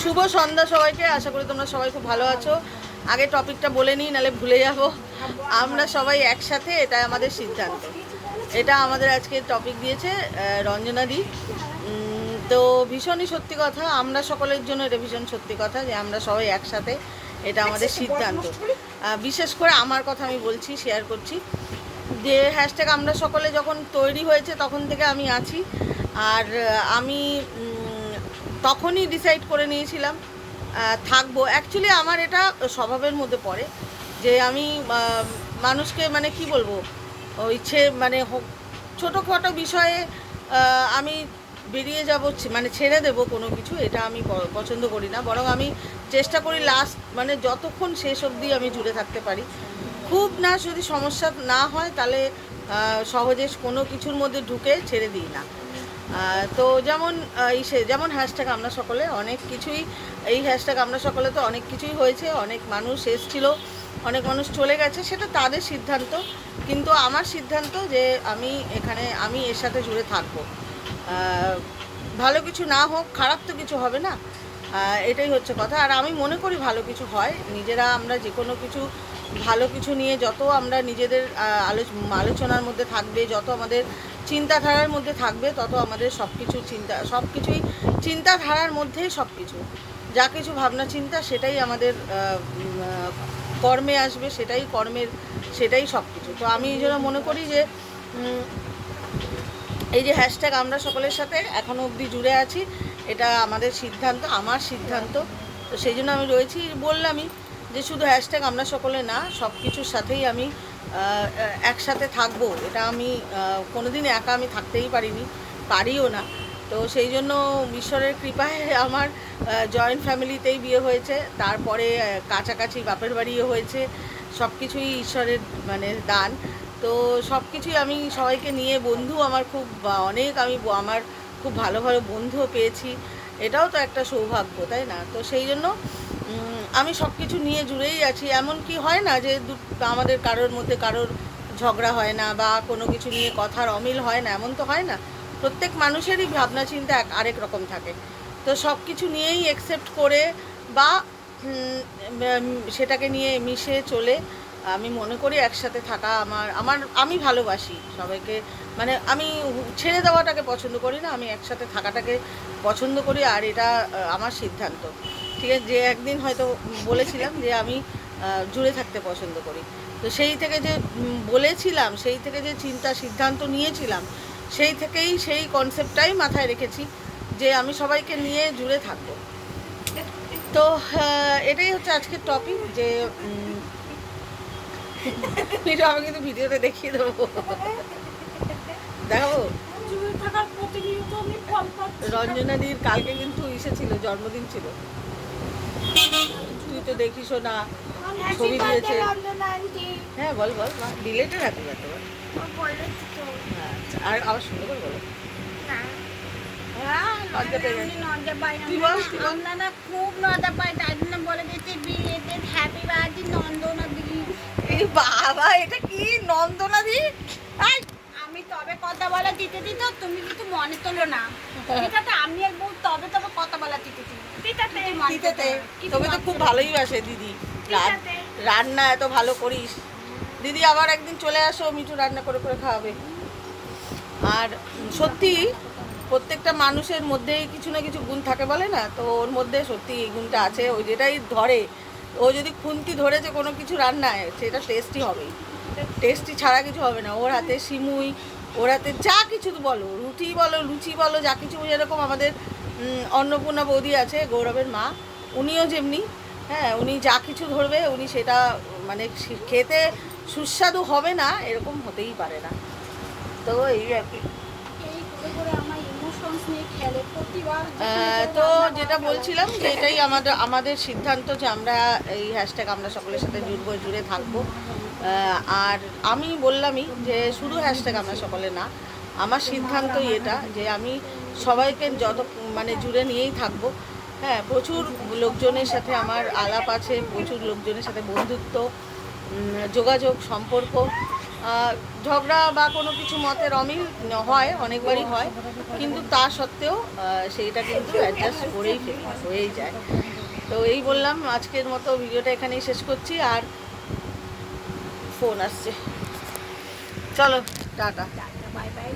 শুভ সন্ধ্যা সবাইকে। আশা করি তোমরা সবাই খুব ভালো আছো। আগে টপিকটা বলে নিই, নাহলে ভুলে যাব। আমরা সবাই একসাথে, এটা আমাদের সিদ্ধান্ত। এটা আমাদের আজকে টপিক দিয়েছে রঞ্জনাদি। তো ভীষণই সত্যি কথা, আমরা সকলের জন্য এটা ভীষণ সত্যি কথা যে আমরা সবাই একসাথে, এটা আমাদের সিদ্ধান্ত। বিশেষ করে আমার কথা আমি বলছি, শেয়ার করছি যে হ্যাশট্যাগ আমরা সকলে যখন তৈরি হয়েছে তখন থেকে আমি আছি। আর আমি তখনই ডিসাইড করে নিয়েছিলাম থাকবো। অ্যাকচুয়ালি আমার এটা স্বভাবের মধ্যে পড়ে যে আমি মানুষকে মানে কি বলবো, ইচ্ছে মানে ছোটোখাটো বিষয়ে আমি বেরিয়ে যাব, মানে ছেড়ে দেবো কোনো কিছু, এটা আমি পছন্দ করি না। বরং আমি চেষ্টা করি লাস্ট মানে যতক্ষণ শেষ অবধি আমি জুড়ে থাকতে পারি। খুব না যদি সমস্যা না হয় তাহলে সহজে কোনো কিছুর মধ্যে ঢুকে ছেড়ে দিই না। তো যেমন যেমন হ্যাশট্যাগ আমরা সকলে অনেক কিছুই, এই হ্যাশট্যাগ আমরা সকলে তো অনেক কিছুই হয়েছে, অনেক মানুষ এসেছিল, অনেক মানুষ চলে গেছে, সেটা তাদের সিদ্ধান্ত। কিন্তু আমার সিদ্ধান্ত যে আমি এর সাথে জুড়ে থাকবো। ভালো কিছু না হোক, খারাপ তো কিছু হবে না, এটাই হচ্ছে কথা। আর আমি মনে করি ভালো কিছু হয়। নিজেরা আমরা যে কোনো কিছু ভালো কিছু নিয়ে যত আমরা নিজেদের আলোচনার মধ্যে থাকবে, যত আমাদের চিন্তাধারার মধ্যে থাকবে, তত আমাদের সব কিছুই চিন্তাধারার মধ্যেই সব কিছু, যা কিছু ভাবনা চিন্তা সেটাই আমাদের কর্মে আসবে, সেটাই সব কিছু। তো আমি এই জন্য মনে করি যে এই যে হ্যাশট্যাগ আমরা সকলের সাথে এখনও অবধি জুড়ে আছি, এটা আমাদের সিদ্ধান্ত, আমার সিদ্ধান্ত। তো সেই জন্য আমি রয়েছি। বললামই যে শুধু হ্যাশট্যাগ আমরা সকলে না, সব কিছুর সাথেই আমি একসাথে থাকবো। এটা আমি কোনোদিন একা আমি থাকতেই পারিও না। তো সেই জন্য ঈশ্বরের কৃপায় আমার জয়েন্ট ফ্যামিলিতেই বিয়ে হয়েছে, তারপরে কাছাকাছি বাপের বাড়িও হয়েছে। সব কিছুই ঈশ্বরের মানে দান। তো সব কিছুই আমি সবাইকে নিয়ে, বন্ধু আমার আমার খুব ভালো ভালো বন্ধুও পেয়েছি। এটাও তো একটা সৌভাগ্য, তাই না? তো সেই জন্য আমি সব কিছু নিয়ে জুড়েই আছি। এমন কি হয় না যে আমাদের কারোর মধ্যে কারোর ঝগড়া হয় না, বা কোনো কিছু নিয়ে কথার অমিল হয় না, এমন তো হয় না। প্রত্যেক মানুষেরই ভাবনা চিন্তা আরেক রকম থাকে। তো সব কিছু নিয়েই অ্যাকসেপ্ট করে বা সেটাকে নিয়ে মিশে চলে আমি মনে করি একসাথে থাকা আমি ভালোবাসি সবাইকে। মানে আমি ছেড়ে দেওয়াটাকে পছন্দ করি না, আমি একসাথে থাকাটাকে পছন্দ করি। আর এটা আমার সিদ্ধান্ত। ঠিক আছে, যে একদিন হয়তো বলেছিলাম যে আমি জুড়ে থাকতে পছন্দ করি। তো সেই থেকে যে বলেছিলাম, সেই থেকে যে সিদ্ধান্ত নিয়েছিলাম, সেই থেকেই সেই কনসেপ্টটাই মাথায় রেখেছি যে আমি সবাইকে নিয়ে জুড়ে থাকবো। তো এটাই হচ্ছে আজকের টপিক। যে আমি কিন্তু ভিডিওতে দেখিয়ে দেবো, দেখাবো। রঞ্জনাদির কালকে কিন্তু ছিল, জন্মদিন ছিল। তুই তো দেখিসও না, ছবি দিয়েছে। হ্যাঁ বল ডিলেটে রাখো যাতে। আচ্ছা, আর আবার সুন্দর করে বলো। বাবা, এটা কি নন্দনাদি? আমি তবে কথা বলা দিতে দিত, তুমি কিন্তু মনে তোলো না। দিতাতে আমি আর বউ তবে কথা বলা দিতে দিতে। তবে তো খুব ভালোই বাসে দিদি, রান্না এত ভালো করিস। দিদি আবার একদিন চলে আসো, মিঠু রান্না করে করে খাওয়াবে। আর সত্যি প্রত্যেকটা মানুষের মধ্যেই কিছু না কিছু গুণ থাকে বলে না, তো ওর মধ্যে সত্যি এই গুণটা আছে। ওই যেটাই ধরে, ও যদি খুন্তি ধরেছে কোনো কিছু রান্নায়, সেটা টেস্টি হবেই। টেস্টি ছাড়া কিছু হবে না। ওর হাতে সিমুই, ওর হাতে যা কিছু বলো, লুচি বলো, যা কিছু। যেরকম আমাদের অন্নপূর্ণা বৌদি আছে, গৌরবের মা, উনিও যেমনি। হ্যাঁ, উনি যা কিছু ধরবে, উনি সেটা মানে খেতে সুস্বাদু হবে না এরকম হতেই পারে না। তো এই আর কি। তো যেটা বলছিলাম যে এটাই আমাদের সিদ্ধান্ত যে আমরা এই হ্যাশট্যাগ আমরা সকলের সাথে জুড়ে থাকবো। আর আমি বললামই যে শুধু হ্যাশট্যাগ আমরা সকলে না, আমার সিদ্ধান্তই এটা যে আমি সবাইকে মানে জুড়ে নিয়েই থাকবো। হ্যাঁ, প্রচুর লোকজনের সাথে আমার আলাপ আছে, প্রচুর লোকজনের সাথে বন্ধুত্ব, যোগাযোগ, সম্পর্ক ঝগড়া বা কোনো কিছু মতের অমিল হয়, অনেকবারই হয়, কিন্তু তা সত্ত্বেও সেইটা কিন্তু অ্যাডজাস্ট করেই ফেলি, হয়েই যায়। তো এই বললাম, আজকের মতো ভিডিওটা এখানেই শেষ করছি। আর ফোন আসছে, চলো টাটা। Bye bye.